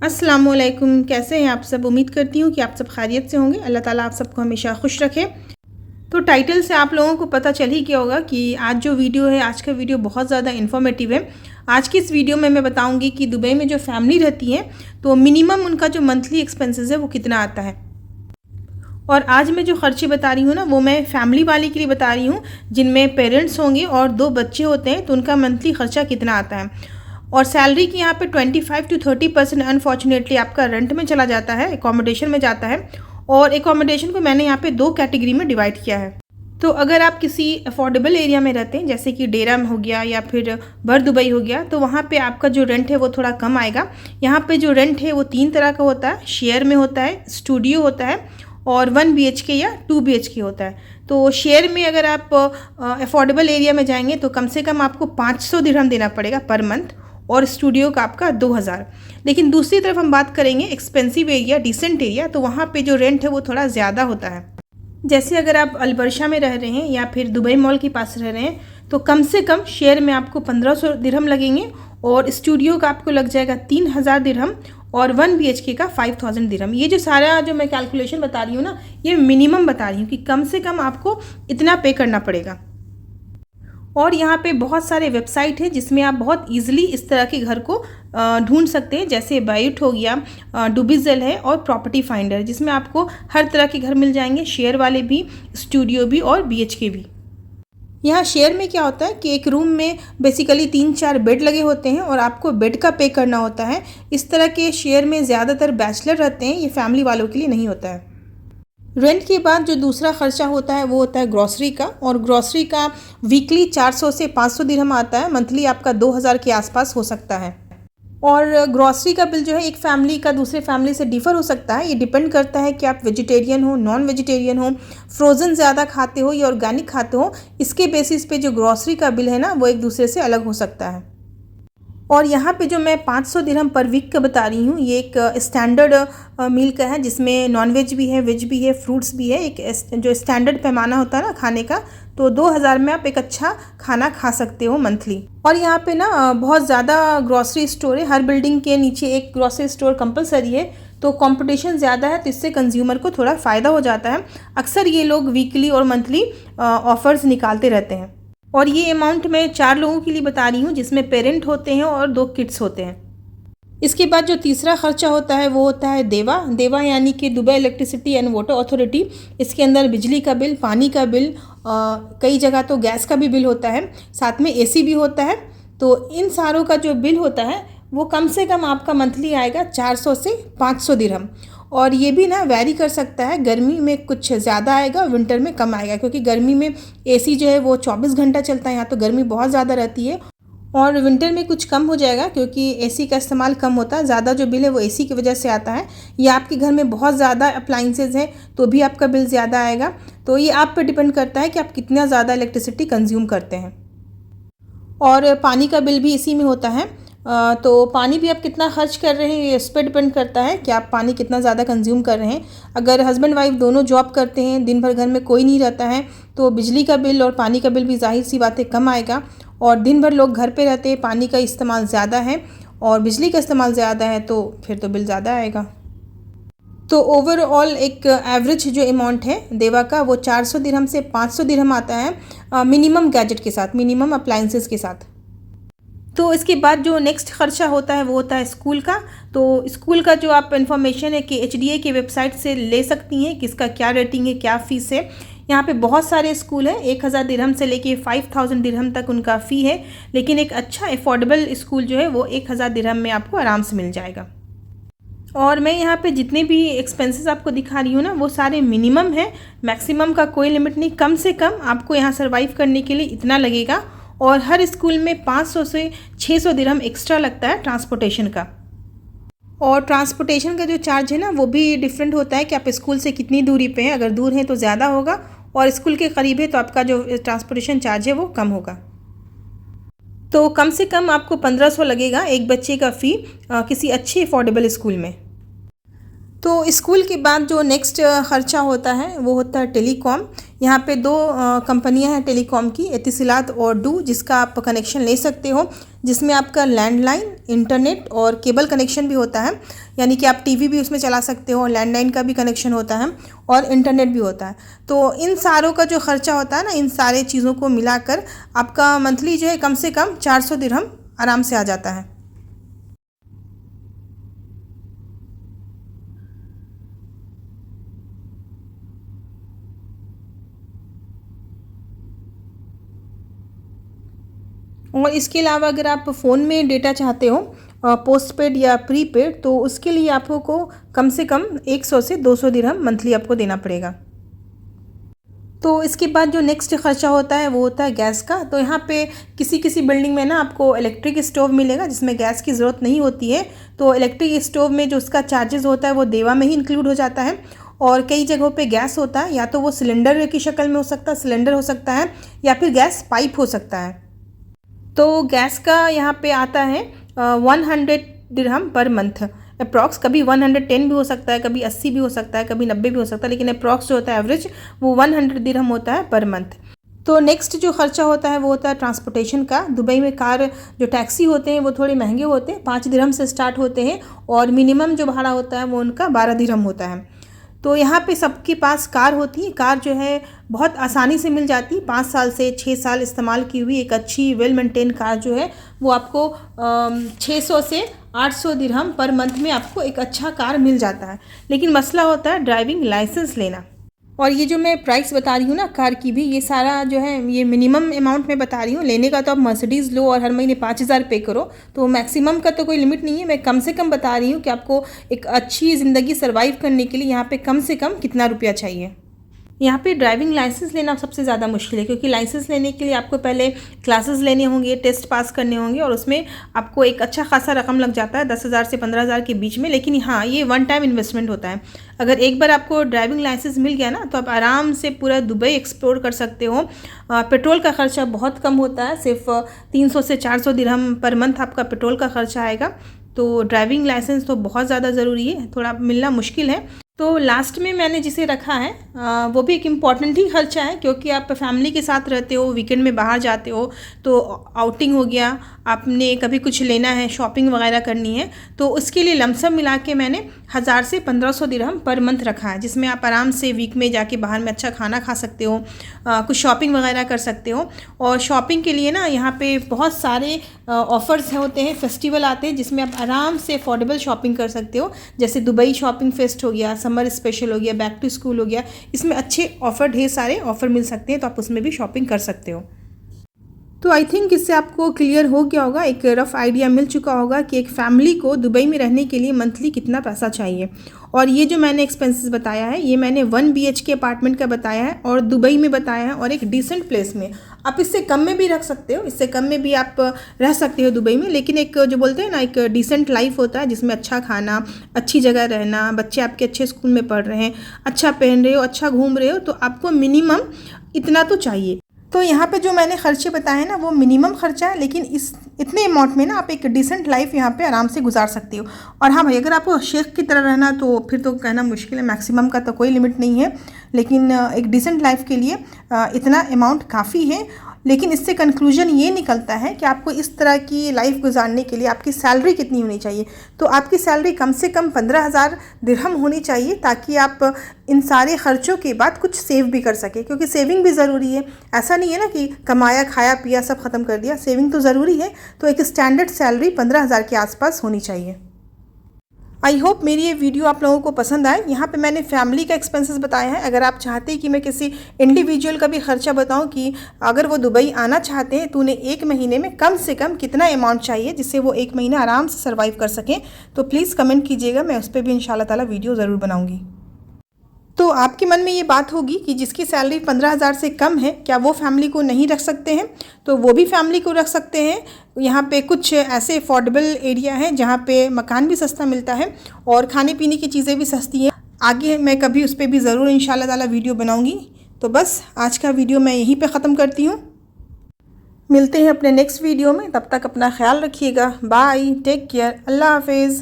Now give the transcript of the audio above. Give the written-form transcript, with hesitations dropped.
अस्सलामुअलैकुम, कैसे हैं आप सब। उम्मीद करती हूँ कि आप सब खैरियत से होंगे। अल्लाह ताला आप सबको हमेशा खुश रखे। तो टाइटल से आप लोगों को पता चल ही गया होगा कि आज जो वीडियो है, आज का वीडियो बहुत ज़्यादा इन्फॉर्मेटिव है। आज की इस वीडियो में मैं बताऊंगी कि दुबई में जो फैमिली रहती है तो मिनिमम उनका जो मंथली एक्सपेंसेस है वो कितना आता है। और आज मैं जो खर्चे बता रही हूँ ना, वो मैं फैमिली वाले के लिए बता रही हूँ जिनमें पेरेंट्स होंगे और 2 बच्चे होते हैं, तो उनका मंथली खर्चा कितना आता है। और सैलरी की यहाँ पे 25 to 30% अनफॉर्चुनेटली आपका रेंट में चला जाता है, एकोमोडेशन में जाता है। और एकोमोडेशन को मैंने यहाँ पे 2 कैटेगरी में डिवाइड किया है। तो अगर आप किसी अफोर्डेबल एरिया में रहते हैं, जैसे कि डेरा में हो गया या फिर बर दुबई हो गया, तो वहाँ पे आपका जो रेंट है वो थोड़ा कम आएगा। यहाँ पे जो रेंट है वो 3 तरह का होता है। शेयर में होता है, स्टूडियो होता है और 1 BHK या 2 BHK होता है। तो शेयर में अगर आप अफोर्डेबल एरिया में जाएंगे तो कम से कम आपको 500 दिरहम देना पड़ेगा पर मंथ, और स्टूडियो का आपका 2000। लेकिन दूसरी तरफ हम बात करेंगे एक्सपेंसिव एरिया, डिसेंट एरिया, तो वहाँ पे जो रेंट है वो थोड़ा ज़्यादा होता है। जैसे अगर आप अलबर्शा में रह रहे हैं या फिर दुबई मॉल के पास रह रहे हैं तो कम से कम शेयर में आपको 1500 दिरहम लगेंगे और स्टूडियो का आपको लग जाएगा 3000 दिरहम और 1 BHK का 5000 दिरहम। ये जो सारा जो मैं कैलकुलेशन बता रही हूँ ना, ये मिनिमम बता रही हूँ कि कम से कम आपको इतना पे करना पड़ेगा। और यहाँ पे बहुत सारे वेबसाइट है जिसमें आप बहुत इजीली इस तरह के घर को ढूंढ सकते हैं। जैसे बाइट हो गया, डुबिज़ल है और प्रॉपर्टी फाइंडर, जिसमें आपको हर तरह के घर मिल जाएंगे, शेयर वाले भी, स्टूडियो भी और BHK भी। यहाँ शेयर में क्या होता है कि एक रूम में बेसिकली 3-4 बेड लगे होते हैं और आपको बेड का पे करना होता है। इस तरह के शेयर में ज़्यादातर बैचलर रहते हैं, ये फैमिली वालों के लिए नहीं होता है। रेंट के बाद जो दूसरा खर्चा होता है वो होता है ग्रॉसरी का, और ग्रॉसरी का वीकली 400 से 500 दिरहम आता है, मंथली आपका 2000 के आसपास हो सकता है। और ग्रॉसरी का बिल जो है एक फैमिली का दूसरे फैमिली से डिफ़र हो सकता है। ये डिपेंड करता है कि आप वेजिटेरियन हो, नॉन वेजिटेरियन हो, फ्रोज़न ज़्यादा खाते हो या ऑर्गेनिक खाते हो। इसके बेसिस पे जो ग्रॉसरी का बिल है ना, वो एक दूसरे से अलग हो सकता है। और यहाँ पे जो मैं 500 दिरहम पर वीक का बता रही हूँ, ये एक स्टैंडर्ड मील का है जिसमें नॉन वेज भी है, वेज भी है, फ्रूट्स भी है। एक जो स्टैंडर्ड पैमाना होता है ना खाने का, तो 2000 में आप एक अच्छा खाना खा सकते हो मंथली। और यहाँ पे ना बहुत ज़्यादा ग्रॉसरी स्टोर है, हर बिल्डिंग के नीचे एक ग्रॉसरी स्टोर कंपलसरी है। तो कंपटीशन ज़्यादा है, तो इससे कंज्यूमर को थोड़ा फ़ायदा हो जाता है। अक्सर ये लोग वीकली और मंथली ऑफ़र्स निकालते रहते हैं। और ये अमाउंट मैं 4 लोगों के लिए बता रही हूँ, जिसमें पेरेंट होते हैं और 2 किड्स होते हैं। इसके बाद जो तीसरा खर्चा होता है वो होता है देवा। देवा यानी कि Dubai electricity and water authority. इसके अंदर बिजली का बिल, पानी का बिल, कई जगह तो गैस का भी बिल होता है, साथ में AC भी होता है। तो इन सारों का जो बिल होता है वो कम से कम आपका मंथली आएगा 400 से 500 दिरहम। और ये भी ना वैरी कर सकता है, गर्मी में कुछ ज़्यादा आएगा, विंटर में कम आएगा, क्योंकि गर्मी में AC जो है वो 24 घंटा चलता है, यहाँ तो गर्मी बहुत ज़्यादा रहती है। और विंटर में कुछ कम हो जाएगा क्योंकि AC का इस्तेमाल कम होता है। ज़्यादा जो बिल है वो AC की वजह से आता है, या आपके घर में बहुत ज़्यादा अप्लाइंसेज हैं तो भी आपका बिल ज़्यादा आएगा। तो ये आप पे डिपेंड करता है कि आप कितना ज़्यादा इलेक्ट्रिसिटी कंज्यूम करते हैं। और पानी का बिल भी इसी में होता है। तो पानी भी आप कितना खर्च कर रहे हैं इस पर डिपेंड करता है कि आप पानी कितना ज़्यादा कंज्यूम कर रहे हैं। अगर हस्बैंड वाइफ दोनों जॉब करते हैं, दिन भर घर में कोई नहीं रहता है, तो बिजली का बिल और पानी का बिल भी जाहिर सी बात है कम आएगा। और दिन भर लोग घर पे रहते हैं, पानी का इस्तेमाल ज़्यादा है और बिजली का इस्तेमाल ज़्यादा है, तो फिर तो बिल ज़्यादा आएगा। तो ओवरऑल एक एवरेज जो अमाउंट है देवा का वो 400 दिरहम से 500 दिरहम आता है, मिनिमम गैजेट के साथ, मिनिमम अप्लाइंसेस के साथ। तो इसके बाद जो नेक्स्ट खर्चा होता है वो होता है स्कूल का। तो स्कूल का जो आप इन्फॉर्मेशन है कि HDA की वेबसाइट से ले सकती हैं कि इसका क्या रेटिंग है, क्या फ़ीस है। यहाँ पे बहुत सारे स्कूल हैं, 1000 दिरहम से लेके 5000 दिरहम तक उनका फ़ी है। लेकिन एक अच्छा अफोर्डेबल स्कूल जो है वो 1000 दिरहम में आपको आराम से मिल जाएगा। और मैं यहाँ पे जितने भी एक्सपेंसेस आपको दिखा रही हूँ ना, वो सारे मिनिमम है, मैक्सिमम का कोई लिमिट नहीं। कम से कम आपको यहाँ सर्वाइव करने के लिए इतना लगेगा। और हर स्कूल में 500 से 600 दिरहम एक्स्ट्रा लगता है ट्रांसपोर्टेशन का। और ट्रांसपोर्टेशन का जो चार्ज है ना, वो भी डिफरेंट होता है कि आप स्कूल से कितनी दूरी पे हैं। अगर दूर हैं तो ज़्यादा होगा, और स्कूल के करीब है तो आपका जो ट्रांसपोर्टेशन चार्ज है वो कम होगा। तो कम से कम आपको 1500 लगेगा एक बच्चे का फ़ी किसी अच्छे अफोर्डेबल स्कूल में। तो स्कूल के बाद जो नेक्स्ट ख़र्चा होता है वो होता है टेलीकॉम। यहाँ पे दो कंपनियां हैं टेलीकॉम की, एतिसिलात और डू, जिसका आप कनेक्शन ले सकते हो, जिसमें आपका लैंडलाइन, इंटरनेट और केबल कनेक्शन भी होता है, यानी कि आप टीवी भी उसमें चला सकते हो, लैंडलाइन का भी कनेक्शन होता है और इंटरनेट भी होता है। तो इन सारों का जो ख़र्चा होता है ना, इन सारे चीज़ों को मिलाकर आपका मंथली जो है कम से कम 400 दिरहम आराम से आ जाता है। और इसके अलावा अगर आप फ़ोन में डेटा चाहते हो पोस्टपेड या प्रीपेड, तो उसके लिए आपको कम से कम 100 से 200 दिरहम मंथली आपको देना पड़ेगा। तो इसके बाद जो नेक्स्ट ख़र्चा होता है वो होता है गैस का। तो यहाँ पे किसी किसी बिल्डिंग में ना आपको इलेक्ट्रिक स्टोव मिलेगा जिसमें गैस की ज़रूरत नहीं होती है। तो इलेक्ट्रिक स्टोव में जो उसका चार्जेस होता है वो देवा में ही इंक्लूड हो जाता है। और कई जगहों पे गैस होता है, या तो वो सिलेंडर की शक्ल में हो सकता है, सिलेंडर हो सकता है, या फिर गैस पाइप हो सकता है। तो गैस का यहाँ पे आता है 100 दिरहम पर मंथ अप्रॉक्स। कभी 110 भी हो सकता है, कभी 80 भी हो सकता है, कभी 90 भी हो सकता है, लेकिन अप्रॉक्स जो होता है एवरेज वो 100 दिरहम होता है पर मंथ। तो नेक्स्ट जो खर्चा होता है वो होता है ट्रांसपोर्टेशन का। दुबई में कार जो टैक्सी होते हैं वो थोड़े महंगे होते हैं, 5 दिरहम से स्टार्ट होते हैं, और मिनिमम जो भाड़ा होता है वो उनका 12 दिरहम होता है। तो यहाँ पे सबके पास कार होती है। कार जो है बहुत आसानी से मिल जाती है। 5 साल से 6 साल इस्तेमाल की हुई एक अच्छी वेल मेंटेन कार जो है वो आपको 600 से 800 दिरहम पर मंथ में आपको एक अच्छा कार मिल जाता है। लेकिन मसला होता है ड्राइविंग लाइसेंस लेना। और ये जो मैं प्राइस बता रही हूँ ना कार की भी, ये सारा जो है ये मिनिमम अमाउंट में बता रही हूँ। लेने का तो आप मर्सिडीज़ लो और हर महीने 5000 पे करो, तो मैक्सिमम का तो कोई लिमिट नहीं है। मैं कम से कम बता रही हूँ कि आपको एक अच्छी ज़िंदगी सर्वाइव करने के लिए यहाँ पे कम से कम कितना रुपया चाहिए। यहाँ पे ड्राइविंग लाइसेंस लेना सबसे ज़्यादा मुश्किल है, क्योंकि लाइसेंस लेने के लिए आपको पहले क्लासेस लेने होंगे, टेस्ट पास करने होंगे, और उसमें आपको एक अच्छा खासा रकम लग जाता है, 10,000 से 15,000 के बीच में। लेकिन हाँ, ये वन टाइम इन्वेस्टमेंट होता है। अगर एक बार आपको ड्राइविंग लाइसेंस मिल गया ना, तो आप आराम से पूरा दुबई एक्सप्लोर कर सकते हो। पेट्रोल का खर्चा बहुत कम होता है, सिर्फ 300 से 400 दिरहम पर मंथ आपका पेट्रोल का खर्चा आएगा। तो ड्राइविंग लाइसेंस तो बहुत ज़्यादा ज़रूरी है, थोड़ा मिलना मुश्किल है। तो लास्ट में मैंने जिसे रखा है वो भी एक इम्पॉर्टेंट ही खर्चा है, क्योंकि आप फैमिली के साथ रहते हो, वीकेंड में बाहर जाते हो, तो आउटिंग हो गया, आपने कभी कुछ लेना है, शॉपिंग वगैरह करनी है, तो उसके लिए लमसम मिला के मैंने 1000 से 1500 दिरहम पर मंथ रखा है, जिसमें आप आराम से वीक में जाके बाहर में अच्छा खाना खा सकते हो, कुछ शॉपिंग वगैरह कर सकते हो। और शॉपिंग के लिए ना यहाँ पे बहुत सारे ऑफ़र्स होते हैं, फेस्टिवल आते हैं, जिसमें आप आराम से अफोर्डेबल शॉपिंग कर सकते हो। जैसे दुबई शॉपिंग फेस्ट हो गया, समर स्पेशल हो गया, बैक टू स्कूल हो गया, इसमें अच्छे ऑफ़र, ढेर सारे ऑफ़र मिल सकते हैं, तो आप उसमें भी शॉपिंग कर सकते हो। तो आई थिंक इससे आपको क्लियर हो गया होगा, एक रफ़ आइडिया मिल चुका होगा कि एक फ़ैमिली को दुबई में रहने के लिए मंथली कितना पैसा चाहिए। और ये जो मैंने एक्सपेंसेस बताया है, ये मैंने 1 BHK अपार्टमेंट का बताया है, और दुबई में बताया है, और एक डिसेंट प्लेस में। आप इससे कम में भी रख सकते हो, इससे कम में भी आप रह सकते हो दुबई में, लेकिन एक जो बोलते हैं ना, एक डिसेंट लाइफ होता है जिसमें अच्छा खाना, अच्छी जगह रहना, बच्चे आपके अच्छे स्कूल में पढ़ रहे हैं, अच्छा पहन रहे हो, अच्छा घूम रहे हो, तो आपको मिनिमम इतना तो चाहिए। तो यहाँ पे जो मैंने खर्चे बताए हैं ना, वो मिनिमम खर्चा है, लेकिन इस इतने अमाउंट में ना आप एक डिसेंट लाइफ यहाँ पे आराम से गुजार सकते हो। और हाँ भाई, अगर आपको शेख की तरह रहना, तो फिर तो कहना मुश्किल है, मैक्सिमम का तो कोई लिमिट नहीं है, लेकिन एक डिसेंट लाइफ के लिए इतना अमाउंट काफ़ी है। लेकिन इससे कंक्लूजन ये निकलता है कि आपको इस तरह की लाइफ गुजारने के लिए आपकी सैलरी कितनी होनी चाहिए। तो आपकी सैलरी कम से कम 15,000 दिरहम होनी चाहिए, ताकि आप इन सारे खर्चों के बाद कुछ सेव भी कर सके, क्योंकि सेविंग भी ज़रूरी है। ऐसा नहीं है ना कि कमाया, खाया, पिया, सब ख़त्म कर दिया, सेविंग तो ज़रूरी है। तो एक स्टैंडर्ड सैलरी 15,000 के आसपास होनी चाहिए। आई होप मेरी ये वीडियो आप लोगों को पसंद आए। यहाँ पे मैंने फैमिली का एक्सपेंसेस बताया है। अगर आप चाहते हैं कि मैं किसी इंडिविजुअल का भी खर्चा बताऊँ कि अगर वो दुबई आना चाहते हैं तो उन्हें एक महीने में कम से कम कितना अमाउंट चाहिए जिससे वो एक महीना आराम से सर्वाइव कर सकें, तो प्लीज़ कमेंट कीजिएगा, मैं उस पर भी इंशाल्लाह ताला वीडियो ज़रूर बनाऊँगी। तो आपके मन में ये बात होगी कि जिसकी सैलरी 15,000 से कम है, क्या वो फैमिली को नहीं रख सकते हैं? तो वो भी फैमिली को रख सकते हैं। यहाँ पे कुछ ऐसे अफोर्डेबल एरिया हैं जहाँ पे मकान भी सस्ता मिलता है और खाने पीने की चीज़ें भी सस्ती हैं। आगे मैं कभी उस पर भी ज़रूर इंशाल्लाह ताला वीडियो बनाऊँगी। तो बस आज का वीडियो मैं यहीं पर ख़त्म करती हूँ। मिलते हैं अपने नेक्स्ट वीडियो में, तब तक अपना ख्याल रखिएगा। बाय, टेक केयर, अल्लाह हाफिज़।